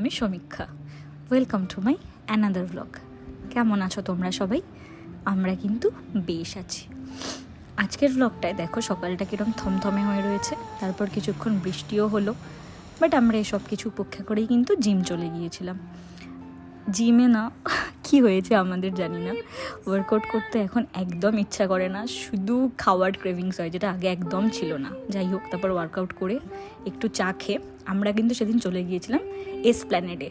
আমি সমীক্ষা। Welcome to my another blog. কেমন আছো তোমরা সবাই? আমরা কিন্তু বেশ আছি। আজকের ব্লগটায় দেখো সকালটা কীরকম থমথমে হয়ে রয়েছে, তারপর কিছুক্ষণ বৃষ্টিও হলো, বাট আমরা এসব কিছু উপেক্ষা করেই কিন্তু জিম চলে গিয়েছিলাম। জিমে না কি হয়েছে আমাদের জানি না, ওয়ার্কআউট করতে এখন একদম ইচ্ছা করে না, শুধু খাওয়ার ক্রেভিংস হয়, যেটা আগে একদম ছিল না। যাই হোক, তারপর ওয়ার্কআউট করে একটু চা খেয়ে আমরা কিন্তু সেদিন চলে গিয়েছিলাম এসপ্ল্যানেডে।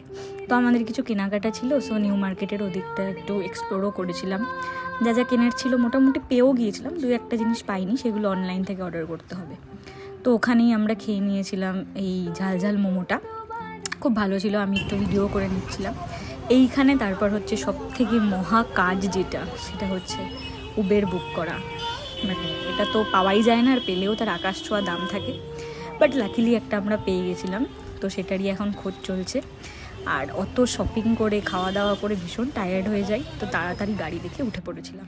তো আমাদের কিছু কেনাকাটা ছিল, সো নিউ মার্কেটের ওদিকটা একটু এক্সপ্লোরও করেছিলাম। যা যা কেনার ছিল মোটামুটি পেয়েও গিয়েছিলাম, দু একটা জিনিস পাইনি, সেগুলো অনলাইন থেকে অর্ডার করতে হবে। তো ওখানেই আমরা খেয়ে নিয়েছিলাম এই ঝাল ঝাল মোমোটা, খুব ভালো ছিল, আমি একটু ভিডিও করে নিচ্ছিলাম। এইখানে তারপর হচ্ছে সব থেকে মহা কাজ যেটা, সেটা হচ্ছে উবের বুক করা। মানে এটা তো পাওয়াই যায় না, আর পেলেও তার আকাশ ছোঁয়া দাম থাকে, বাট লাকিলি একটা আমরা পেয়ে গেছিলাম। তো সেটারই এখন খোঁজ চলছে। আর অত শপিং করে খাওয়া দাওয়া করে ভীষণ টায়ার্ড হয়ে যাই, তো তাড়াতাড়ি গাড়ি দেখে উঠে পড়েছিলাম।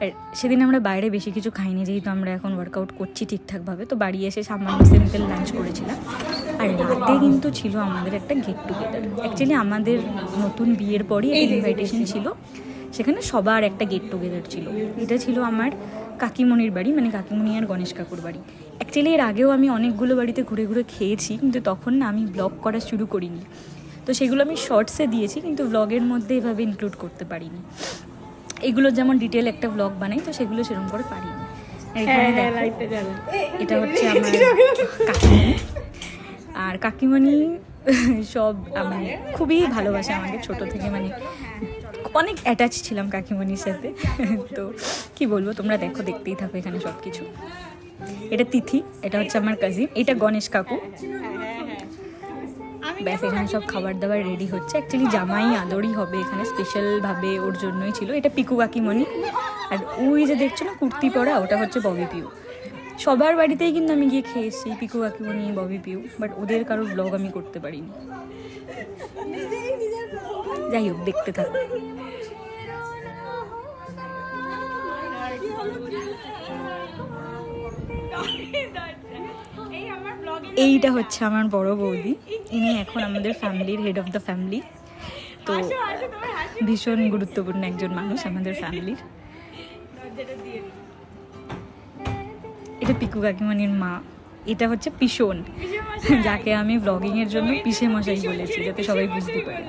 আর সেদিন আমরা বাইরে বেশি কিছু খাইনি, যেহেতু আমরা এখন ওয়ার্কআউট করছি ঠিকঠাকভাবে। তো বাড়ি এসে সামান্য সিম্পল লাঞ্চ করেছিলাম। আর রাতে কিন্তু ছিল আমাদের একটা গেট টুগেদার। অ্যাকচুয়ালি আমাদের নতুন বিয়ের পরই একটা ইনভাইটেশন ছিল, সেখানে সবার একটা গেট টুগেদার ছিল। এটা ছিল আমার কাকিমণির বাড়ি, মানে কাকিমণি আর গণেশ কাকুর বাড়ি। অ্যাকচুয়ালি এর আগেও আমি অনেকগুলো বাড়িতে ঘুরে ঘুরে খেয়েছি, কিন্তু তখন না আমি ব্লগ করা শুরু করিনি। তো সেগুলো আমি শর্টসে দিয়েছি, কিন্তু ব্লগের মধ্যে এভাবে ইনক্লুড করতে পারিনি। এগুলো যেমন ডিটেল একটা ব্লগ বানাই, তো সেগুলো সেরকম করে পারিনি। এটা হচ্ছে আমার কাকিমণি। আর কাকিমণি সব মানে খুবই ভালোবাসে আমাকে ছোট থেকে, মানে অনেক অ্যাটাচ ছিলাম কাকিমণির সাথে। তো কি বলবো, তোমরা দেখো, দেখতেই থাকো এখানে সব কিছু। এটা তিথি, এটা হচ্ছে আমার কাজিন, এটা গণেশ কাকু। ব্যাস, এখানে সব খাবার দাবার রেডি হচ্ছে। অ্যাকচুয়ালি জামাই আদরই হবে এখানে, স্পেশালভাবে ওর জন্যই ছিল। এটা পিকু কাকিমণি। আর ওই যে দেখছো না কুর্তি পরা, ওটা হচ্ছে ববি পিউ। সবার বাড়িতেই কিন্তু আমি গিয়ে খেয়েছি, পিকু কাকিমণি, ববি পিউ, বাট ওদের কারোর ব্লগ আমি করতে পারিনি। যাই হোক, দেখতে থাকো। এইটা হচ্ছে আমার বড় বৌদি, ইনি এখন আমাদের ফ্যামিলির হেড অফ দ্য ফ্যামিলি। তো ভীষণ গুরুত্বপূর্ণ একজন মানুষ আমাদের ফ্যামিলির। এটা পিকু কাকিমণির মা। এটা হচ্ছে পিসন, যাকে আমি ব্লগিংয়ের জন্য পিসে মশাই বলেছি, যাতে সবাই বুঝতে পারে।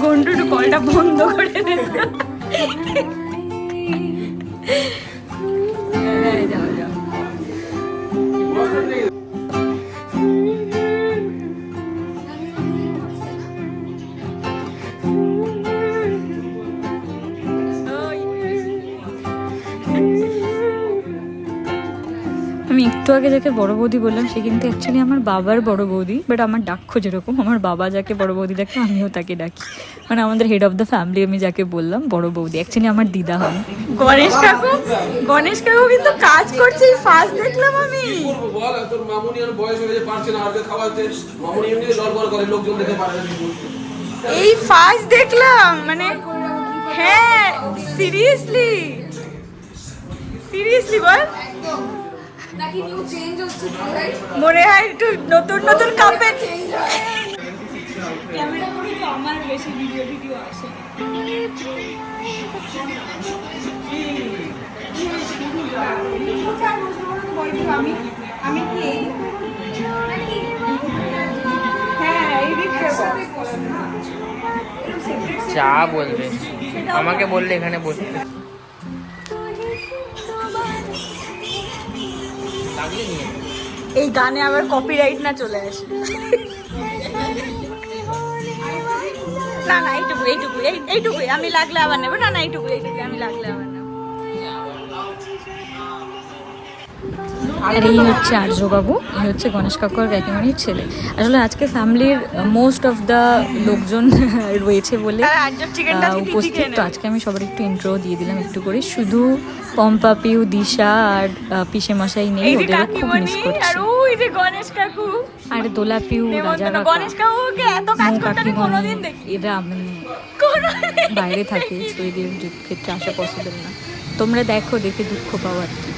গন্ডুর কলটা বন্ধ করে দে। যাও যাও। আমি একটু আগে যাকে বড় বৌদি বললাম, সে কিন্তু অ্যাকচুয়ালি আমার বাবার বড় বৌদি, বাট আমার ডাক্য যেরকম, আমার বাবা যাকে বড় বৌদি ডাকে আমিও তাকে ডাকি। মানে আমাদের হেড অফ দ্য ফ্যামিলি আমি যাকে বললাম বড় বৌদি, অ্যাকচুয়ালি আমার দিদা হন। গণেশ কাকু, গণেশ কাকু কিন্তু কাজ করছে, ফার্স্ট দেখলাম আমি। এই ফার্স্ট দেখলাম, মানে হ্যাঁ, সিরিয়াসলি সিরিয়াসলি বল, মনে হয় একটু নতুন নতুন কাপের ক্যামেরা করি, তো আমার বেশি ভিডিও আসে। আমি কি চা বলবে, আমাকে বললে এখানে বসে। এই গানে আবার কপিরাইট না চলে আসে। না না, এইটুকু এইটুকু এইটুকুই আমি লাগলে আবার নেবো। না না, এইটুকু আমি লাগলে আবার নেবো। আর এই হচ্ছে আর্যবাবু, এই হচ্ছে গণেশ কাকু আর কাকিমানির ছেলে। আসলে আজকে ফ্যামিলির মোস্ট অফ দ্য লোকজন রয়েছে বলে উপস্থিত, তো আজকে আমি সবার একটু ইন্ট্রো দিয়ে দিলাম একটু করে। শুধু পম্পা, পিউ, দিশা আর পিসে মশাই নেই, ওদেরও খুব মিস করছি। আর দোলা, পিউ, রাজা কাকিমণি এরা মানে বাইরে থাকে, তো এদের ক্ষেত্রে আসা পসিবল না। তোমরা দেখো, দেখে দুঃখ পাও আর কি।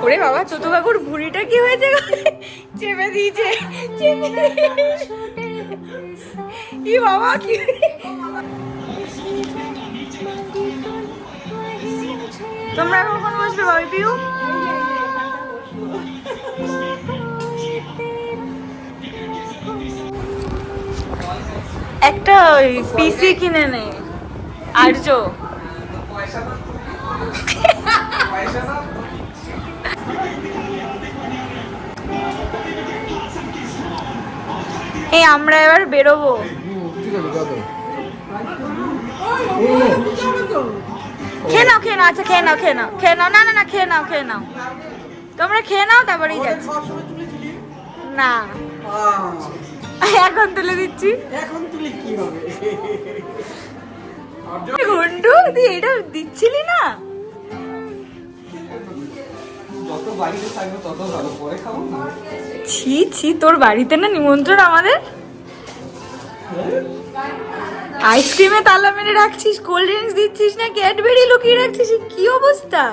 ওরে বাবা, চতু কাকুর ভুঁড়িটা কি হয়েছে? চেপে দিয়েছে, কি বাবা, কি তোমরা কখন বসবে বাবি পিউ? একটা পিসি কিনে নে আর্য। এই আমরা এবার বেরোবো। খেয়ে নাও, খেয়ে নাও, আচ্ছা খেয়ে নাও, খেয়ে নাও, খেয়ে নাও, না না না, খেয়ে নাও, খেয়ে নাও, তোমরা খেয়ে নাও, তারপরেই যাচ্ছি। না এখন তুলে দিচ্ছি। ঘন্টু তুই এটা দিচ্ছিলি না? ছি ছি, তোর বাড়িতে না নিমন্ত্রণ আমাদের? আইসক্রিমে তালা মেরে রাখছিস, কোল্ড ড্রিঙ্কস দিচ্ছিস না, ক্যাডবেরি লুকিয়ে রাখছিস, কি অবস্থা!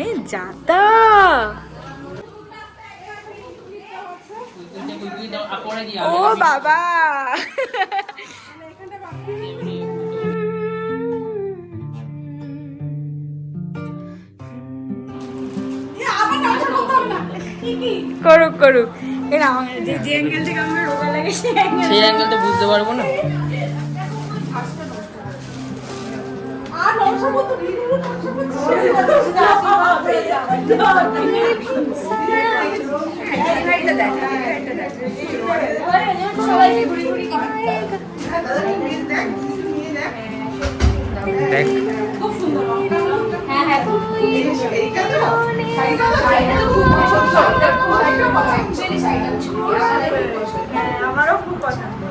এই যাতা ও বাবা, করুক করুক, যে অ্যাঙ্গেল থেকে আমার রোগা লাগে সেই অ্যাঙ্গেল তো বুঝতে পারবো না। দেখ আমারও খুব পছন্দ।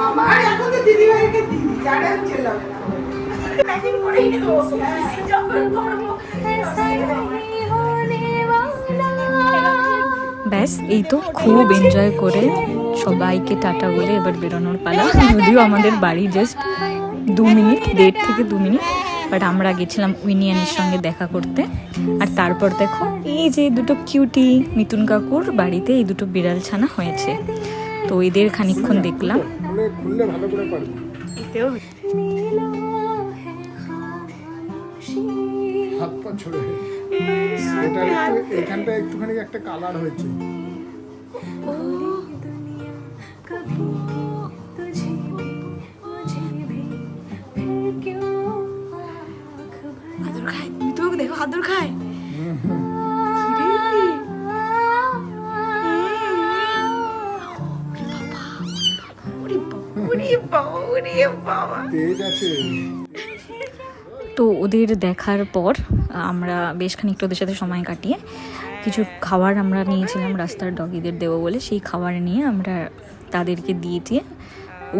আমার এখন তো দিদি ভাইকে দিদি জানে চলে না, প্যাকিং করেই নেব যখন করবো। ব্যাস, এই তো খুব এনজয় করে সবাইকে টাটা বলে এবার বেরোনোর পালা। যদিও আমাদের বাড়ি জাস্ট 2 মিনিট, 1.5 থেকে 2 মিনিট, বাট আমরা গেছিলাম উইনিয়ানের সঙ্গে দেখা করতে। আর তারপর দেখো এই যে দুটো কিউটি মিতুন কাকুর বাড়িতে এই দুটো বিড়াল ছানা হয়েছে, তো এদের খানিকক্ষণ দেখলাম। এখানটা একটুখানি একটা কালার হয়েছে। হাদুর খায়, তুই দেখো হাদুর খায়। তো ওদের দেখার পর আমরা বেশ খানিকটা ওদের সাথে সময় কাটিয়ে কিছু খাবার আমরা নিয়েছিলাম রাস্তার ডগিদের দেবো বলে, সেই খাবার নিয়ে আমরা তাদেরকে দিয়ে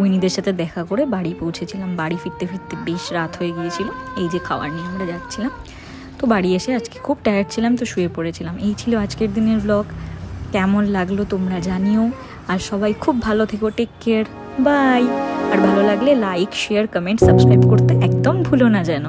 উইনিদের সাথে দেখা করে বাড়ি পৌঁছেছিলাম। বাড়ি ফিরতে ফিরতে বেশ রাত হয়ে গিয়েছিল, এই যে খাবার নিয়ে আমরা যাচ্ছিলাম। তো বাড়ি এসে আজকে খুব টায়ার্ড ছিলাম, তো শুয়ে পড়েছিলাম। এই ছিল আজকের দিনের ব্লগ। কেমন লাগলো তোমরা জানিও, আর সবাই খুব ভালো থেকো, টেক কেয়ার, বাই। আর ভালো লাগলে লাইক, শেয়ার, কমেন্ট, সাবস্ক্রাইব করতে একদম ভুলো না যেন।